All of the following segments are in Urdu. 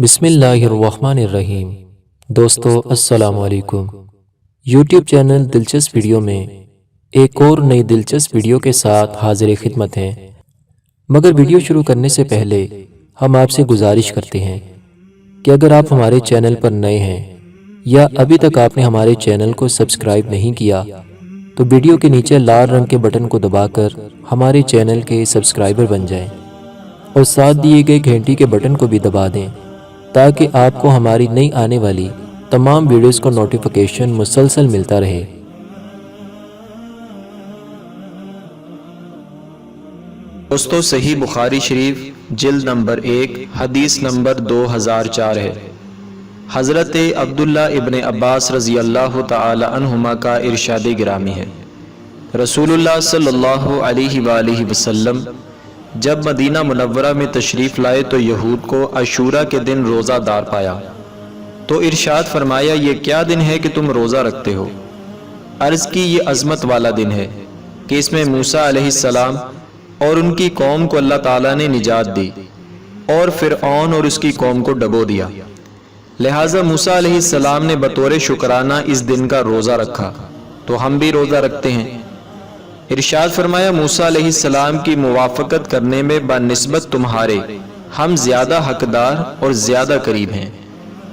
بسم اللہ الرحمن الرحیم۔ دوستو السلام علیکم۔ یوٹیوب چینل دلچسپ ویڈیو میں ایک اور نئی دلچسپ ویڈیو کے ساتھ حاضر خدمت ہیں، مگر ویڈیو شروع کرنے سے پہلے ہم آپ سے گزارش کرتے ہیں کہ اگر آپ ہمارے چینل پر نئے ہیں یا ابھی تک آپ نے ہمارے چینل کو سبسکرائب نہیں کیا تو ویڈیو کے نیچے لال رنگ کے بٹن کو دبا کر ہمارے چینل کے سبسکرائبر بن جائیں اور ساتھ دیے گئے گھنٹی کے بٹن کو بھی دبا دیں تاکہ آپ کو ہماری نئی آنے والی تمام ویڈیوز کو نوٹیفیکیشن مسلسل ملتا رہے۔ دوستو صحیح بخاری شریف جلد نمبر 1 حدیث نمبر 2004 ہے۔ حضرت عبداللہ ابن عباس رضی اللہ تعالی عنہما کا ارشاد گرامی ہے، رسول اللہ صلی اللہ علیہ وآلہ وسلم جب مدینہ منورہ میں تشریف لائے تو یہود کو عاشورہ کے دن روزہ دار پایا، تو ارشاد فرمایا یہ کیا دن ہے کہ تم روزہ رکھتے ہو؟ عرض کی یہ عظمت والا دن ہے کہ اس میں موسیٰ علیہ السلام اور ان کی قوم کو اللہ تعالیٰ نے نجات دی اور فرعون اور اس کی قوم کو ڈبو دیا، لہٰذا موسیٰ علیہ السلام نے بطور شکرانہ اس دن کا روزہ رکھا، تو ہم بھی روزہ رکھتے ہیں۔ ارشاد فرمایا موسیٰ علیہ السلام کی موافقت کرنے میں بنسبت تمہارے ہم زیادہ حقدار اور زیادہ قریب ہیں،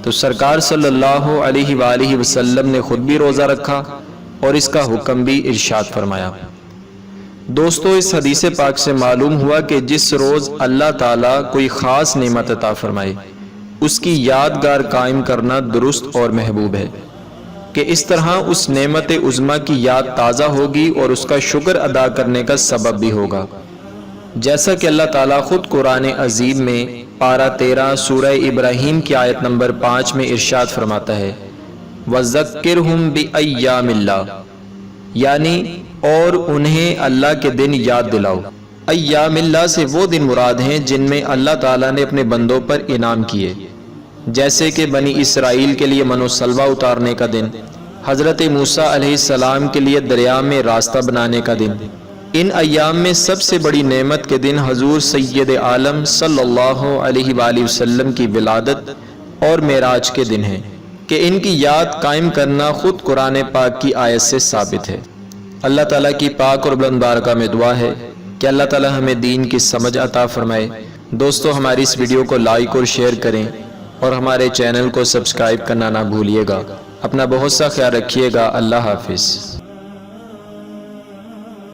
تو سرکار صلی اللہ علیہ وآلہ وسلم نے خود بھی روزہ رکھا اور اس کا حکم بھی ارشاد فرمایا۔ دوستو اس حدیث پاک سے معلوم ہوا کہ جس روز اللہ تعالیٰ کوئی خاص نعمت عطا فرمائے اس کی یادگار قائم کرنا درست اور محبوب ہے، کہ اس طرح اس نعمت عظمیٰ کی یاد تازہ ہوگی اور اس کا شکر ادا کرنے کا سبب بھی ہوگا، جیسا کہ اللہ تعالیٰ خود قرآن عظیم میں پارہ 13 سورہ ابراہیم کی آیت نمبر 5 میں ارشاد فرماتا ہے وَذَكِّرْهُمْ بِأَيَّامِ اللَّهِ، یعنی اور انہیں اللہ کے دن یاد دلاؤ۔ ایام اللہ سے وہ دن مراد ہیں جن میں اللہ تعالیٰ نے اپنے بندوں پر انعام کیے، جیسے کہ بنی اسرائیل کے لیے من و سلوہ اتارنے کا دن، حضرت موسیٰ علیہ السلام کے لیے دریا میں راستہ بنانے کا دن۔ ان ایام میں سب سے بڑی نعمت کے دن حضور سید عالم صلی اللہ علیہ وآلہ وسلم کی ولادت اور معراج کے دن ہیں، کہ ان کی یاد قائم کرنا خود قرآن پاک کی آیت سے ثابت ہے۔ اللہ تعالیٰ کی پاک اور بلند بارگاہ میں دعا ہے کہ اللہ تعالیٰ ہمیں دین کی سمجھ عطا فرمائے۔ دوستو ہماری اس ویڈیو کو لائک اور شیئر کریں اور ہمارے چینل کو سبسکرائب کرنا نہ بھولیے گا۔ اپنا بہت سا خیال رکھیے گا۔ اللہ حافظ۔